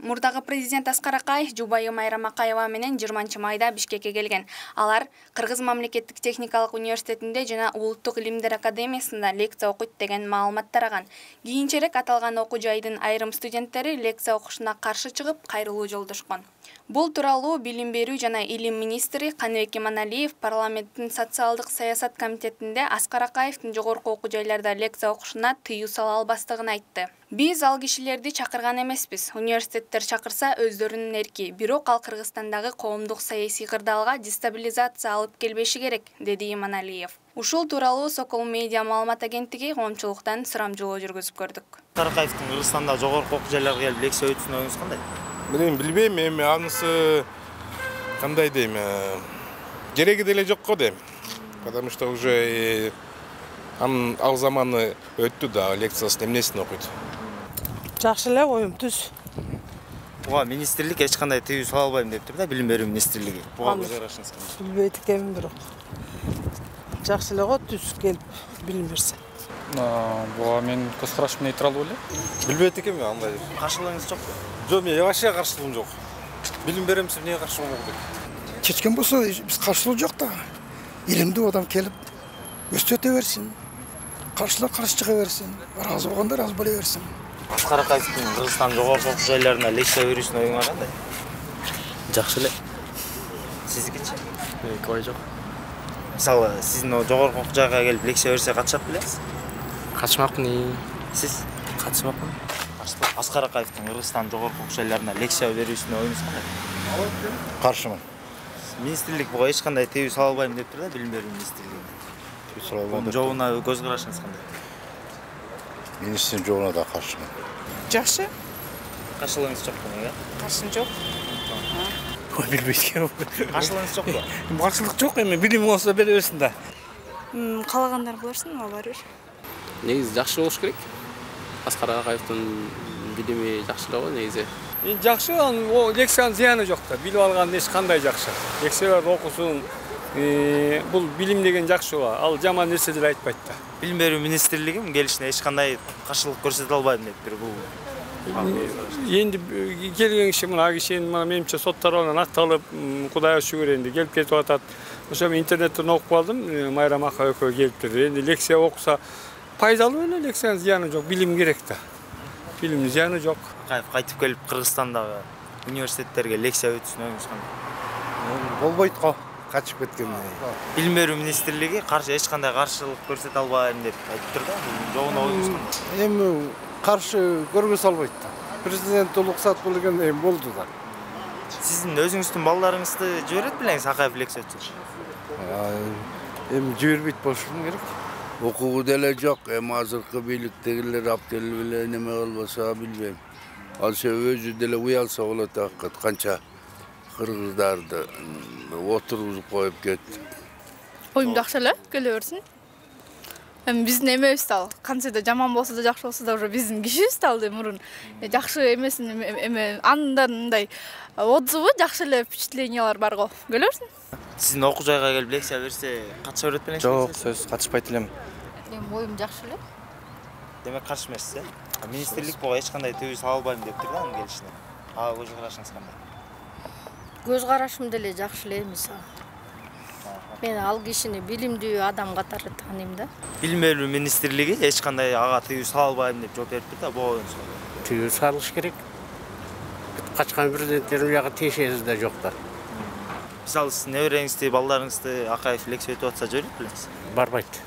Мурдагы президент Аскар Акаев жубайы Майрам Акаева менен 20 майда Бишкекке келген. Алар Кыргыз мамлекеттик техникалык университетинде жана Улуттук илимдер академиясында лекция окуйт деген маалымат тараган. Кийинчерээк аталган окуу жайдын айрым студенттери лекция окушуна каршы чыгып, кайрылуу жолдошкон. Бул тууралуу Билим берүү жана илим министри Каныбек Иманалиев парламенттин социалдык саясат комитетинде Аскар Акаевдин жогорку окуу жайларда лекция окушуна тыюу сала албастыгын айтты. Биз ал кишилерди чакырган эмеспиз. Университеттер чакырса өздөрүнүн эрки. Бирок ал Кыргызстандагы коомдук саясий кырдаалга дестабилизация алып келбеши керек, деди Иманалиев. Ушул тууралуу Сокол медиа маалымат агенттиги коомчулуктан сурамжылоо жүргүзүп көрдүк. Каракаевдин Кыргызстанда жогорку окуу жайларга келип лекция өтүүсүнүн оюңуз кандай? Мен билбейм, эми анысы кандай дейм, кереги деле жок го дейм. Потому что уже ал заманы өттү да, лекциясын эмнесин окуйт. Жакшы эле оюм түз. Буга министрлик эч кандай тыюу сала албайм деп тур да, Билим берүү министрлиги. Буга көз карашыңыз кандай? Билбейт экенмин бирок. Жакшы эле го түз келип билим берсе. Буга мен көз карашым нейтрал эле. Билбейт экенмин андай. Каршылыгыңыз жокпу? Жок, мен вообще каршылыгым жок. Билим беремиз, эмнеге каршы болмок керек? Чечкен болсо биз каршылык жок да. Илимдүү адам келип өстөтө берсин. Каршылар каршы чыга берсин. Разы болгондор разы боло берсин. Аскар Акаевдин Кыргызстан жогорку окуу жайларына лекция берүүсүнүн оюңар кандай? Жакшы эле. Сиздикичи? Ой жок. Мисалы, сиздин жогорку окуу жайга келип лекция берсе катышат белесиз? Катышмакмын. Сиз? Катышмакмын. Аскар Акаевдин Кыргызстан жогорку окуу жайларына лекция берүүсүнүн оюңуз кандай? Каршымын. Министрлик буга эч кандай тыюу сала албайм деп тур да, Билим берүү министрлиги. Тыюу сала албайм. Жообуна көз карашыңыз кандай? Министрдин жообуна да каршымын. Жакшы. Каршылыгыңыз жокпу неге? Каршым жок. Ой, билбейт экенмин. Каршылыгыңыз жокпу? Каршылык жок, эми билим болсо бере берсин да. Каалагандар кылышсын, ала бер. Негизи жакшы болуш керек. Аскар Акаевдин билими жакшы эле го негизи. Жакшы, о лекциянын зыяны жок да. Билип алган эч кандай жакшы. Лекциялар окусун, бул билим деген жакшы го. Ал жаман нерсе деле айтпайт да. Билим берүү министрлиги келишине эч кандай каршылык көрсөтө албайм деп тур бул. Енді келген киши мына кишинин менимче соттор менен акталып, Кудайга шүгүр энди келип кетип атат. Ошо мен интернеттен окуп алдым, Майрам Акаев экөө келиптир. Энди лекция окуса пайдалуу эле, лекциянын зыяны жок, билим керек да. Билимдин зыяны жок. Акаев кайтып келип Кыргызстандагы университеттерге лекция өтүүсүнүн оюңуз кандай? Болбойт го, качып кеткен. Билим берүү министрлиги эч кандай каршылык көрсөтө албайм деп айтып тур да. Жобуна оюңуз кандай? Эми каршы көргөзө албайт да. Президент уруксат болгон эми болду да. Сиздин өзүңүздүн балдарыңызды жиберет белеңиз Акаев лекция өтсө? Эми жибербейт болушум керек. Окуу деле жок, эми азыркы бийликтегилер аптел эле неме болбосо билбейм. Ал өзү деле уялса болот акыт, канча кыргыздарды отургузуп коюп кетти. Оюм жакшы эле, келе берсин. Эми биздин эмебиз да, кантсе жаман болсо да жакшы болсо да уже биздин кишибиз да алды мурун. Жакшы эмесин эме андан мындай отзывы жакшы эле впечатлениялар бар го. Келе берсин. Сиздин окуу жайга келип лекция берсе катыша берет белеңиз? Жок, сөз катышпайт элем. Эми оюм жакшы эле. Демек каршы эмессиз, Министрлик буга эч кандай тыюу сала албайм деп тур да анын келишине. Ага көз карашыңыз кандай? Көз карашым деле жакшы эле эмес. Мен ал кишини билимдүү адам катары тааныйм да. Билим берүү министрлиги эч кандай ага тыюу сала албайм деп жооп бериптир да, буга оюңуз кандай? Тыюу салыш керек. Качкан президенттер уяга тиешеси да жок да. Мисалы, сиздин небереңизди, балдарыңызды Акаев лекция өтүп атса жиберет белеңиз? Барбайт.